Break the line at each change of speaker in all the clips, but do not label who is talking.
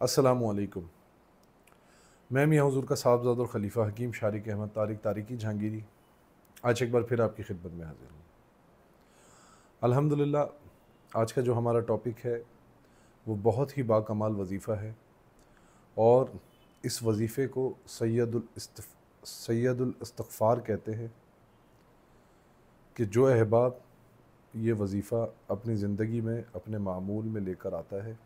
अस्सलामुअलैकुम। मैं मियां हुज़ूर का साहबज़ादा और खलीफा हकीम शारिक अहमद तारिक तारिकी जहांगीरी आज एक बार फिर आपकी खिदमत में हाज़िर हूँ। अल्हम्दुलिल्लाह, आज का जो हमारा टॉपिक है वो बहुत ही बाकमाल वजीफ़ा है और इस वजीफ़े को सैयदुल इस्तिग़फ़ार कहते हैं कि जो अहबाब ये वजीफ़ा अपनी ज़िंदगी में अपने मामूल में लेकर आता है,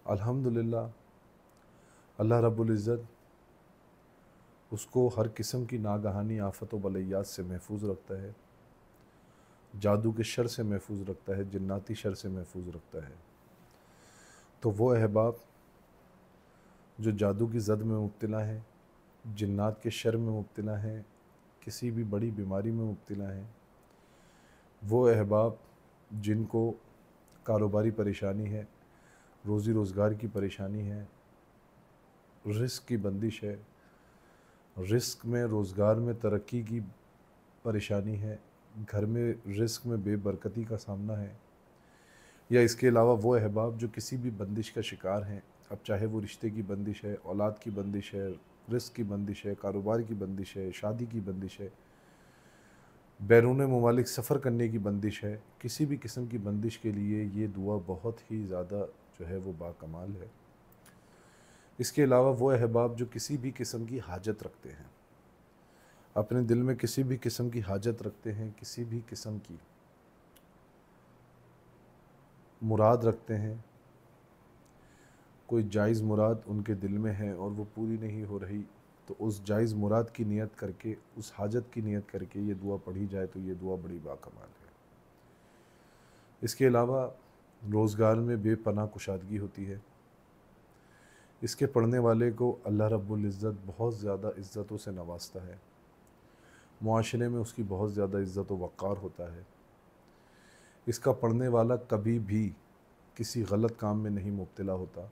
अल्हम्दुलिल्लाह अल्लाह रब्बुल इज़्ज़त उसको हर किस्म की नागहानी आफ़त व बलैयात से महफूज रखता है, जादू के शर से महफूज रखता है, जिन्नाती शर से महफूज रखता है। तो वो अहबाब जो जादू की ज़द में मुब्तला हैं, जिन्नात के शर में मुब्तला हैं, किसी भी बड़ी बीमारी में मुब्तला हैं, वो अहबाब जिनको कारोबारी परेशानी है, रोज़ी रोज़गार की परेशानी है, रिस्क की बंदिश है, रिस्क में रोज़गार में तरक्की की परेशानी है, घर में रिस्क में बेबरकती का सामना है, या इसके अलावा वो अहबाब जो किसी भी बंदिश का शिकार हैं, अब चाहे वो रिश्ते की बंदिश है, औलाद की बंदिश है, रिस्क की बंदिश है, कारोबार की बंदिश है, शादी की बंदिश है, बैरून ममालिक सफ़र करने की बंदिश है, किसी भी किस्म की बंदिश के लिए ये दुआ बहुत ही ज़्यादा जो है वो बाकमाल है। इसके अलावा वो अहबाब जो किसी भी किस्म की हाजत रखते हैं, अपने दिल में किसी भी किस्म की हाजत रखते हैं, किसी भी किस्म की मुराद रखते हैं, कोई जायज़ मुराद उनके दिल में है और वो पूरी नहीं हो रही, तो उस जायज़ मुराद की नियत करके, उस हाजत की नियत करके ये दुआ पढ़ी जाए तो ये दुआ बड़ी बाकमाल है। इसके अलावा रोज़गार में बेपनाह कुशादगी होती है। इसके पढ़ने वाले को अल्लाह रब्बुल इज़्ज़त बहुत ज़्यादा इज़्ज़तों से नवाजता है, मुआशरे में उसकी बहुत ज़्यादा इज़्ज़त व वक़ार होता है। इसका पढ़ने वाला कभी भी किसी गलत काम में नहीं मुब्तला होता,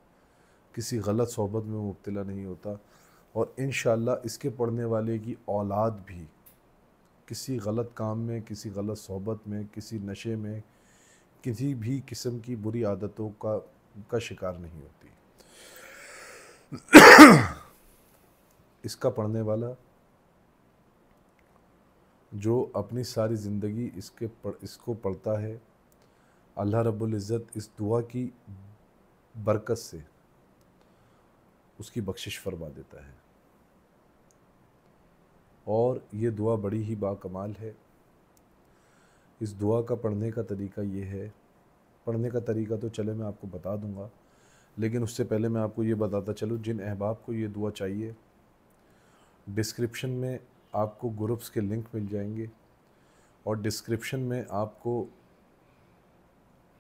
किसी गलत सोहबत में मुब्तला नहीं होता, और इंशाअल्लाह इसके पढ़ने वाले की औलाद भी किसी गलत काम में, किसी गलत सोहबत में, किसी नशे में, किसी भी किस्म की बुरी आदतों का शिकार नहीं होती। इसका पढ़ने वाला जो अपनी सारी ज़िंदगी इसको पढ़ता है, अल्लाह रब्बुल इज़्ज़त इस दुआ की बरकत से उसकी बख्शिश फरमा देता है। और ये दुआ बड़ी ही बाकमाल है। इस दुआ का पढ़ने का तरीका ये है, पढ़ने का तरीका तो चले मैं आपको बता दूंगा, लेकिन उससे पहले मैं आपको ये बताता चलूँ, जिन अहबाब को ये दुआ चाहिए, डिस्क्रिप्शन में आपको ग्रुप्स के लिंक मिल जाएंगे और डिस्क्रिप्शन में आपको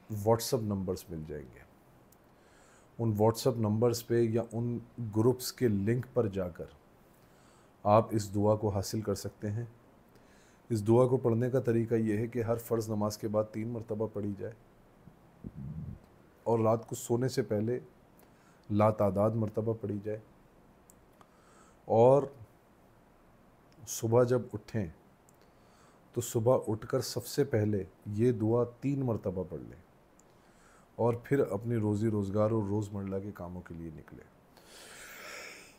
व्हाट्सअप नंबर्स मिल जाएंगे। उन व्हाट्सअप नंबर्स पे या उन ग्रुप्स के लिंक पर जाकर आप इस दुआ को हासिल कर सकते हैं। इस दुआ को पढ़ने का तरीका ये है कि हर फ़र्ज़ नमाज के बाद 3 मरतबा पढ़ी जाए और रात को सोने से पहले लातादाद मरतबा पढ़ी जाए, और सुबह जब उठें तो सुबह उठकर सबसे पहले ये दुआ 3 मरतबा पढ़ लें और फिर अपनी रोज़ी रोज़गार और रोज़मर्रा के कामों के लिए निकले।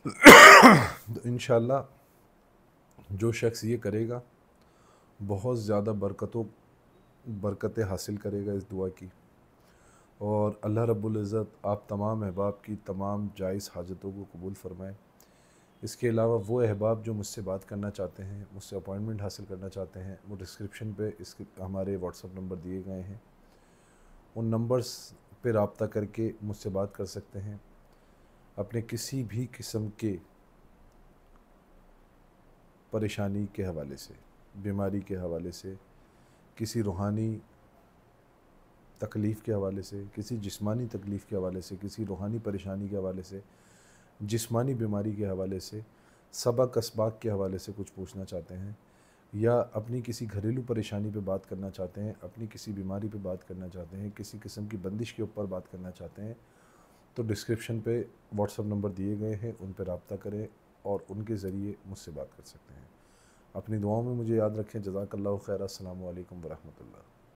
तो इंशाअल्लाह जो शख्स ये करेगा बहुत ज़्यादा बरकतें हासिल करेगा इस दुआ की, और अल्लाह रब्बुल इज़्ज़त आप तमाम अहबाब की तमाम जायज़ हाजतों को कबूल फ़रमाए। इसके अलावा वो अहबाब जो मुझसे बात करना चाहते हैं, मुझसे अपॉइंटमेंट हासिल करना चाहते हैं, वो डिस्क्रिप्शन पे इसके हमारे व्हाट्सअप नंबर दिए गए हैं, उन नंबर्स पे रब्ता करके मुझसे बात कर सकते हैं। अपने किसी भी किस्म के परेशानी के हवाले से, बीमारी के हवाले से, किसी रूहानी तकलीफ़ के हवाले से, किसी जिस्मानी तकलीफ़ के हवाले से, किसी रूहानी परेशानी के हवाले से, जिस्मानी बीमारी के हवाले से, सबक असबाक के हवाले से कुछ पूछना चाहते हैं, या अपनी किसी घरेलू परेशानी पे बात करना चाहते हैं, अपनी किसी बीमारी पे बात करना चाहते हैं, किसी किस्म की बंदिश के ऊपर बात करना चाहते हैं, तो डिस्क्रिप्शन पे व्हाट्सअप नंबर दिए गए हैं, उन पर रब्ता करें और उनके ज़रिए मुझसे बात कर सकते हैं। अपनी दुआओं में मुझे याद रखें। जज़ाकल्लाहु खैर। अस्सलामु अलैकुम व रहमतुल्लाह।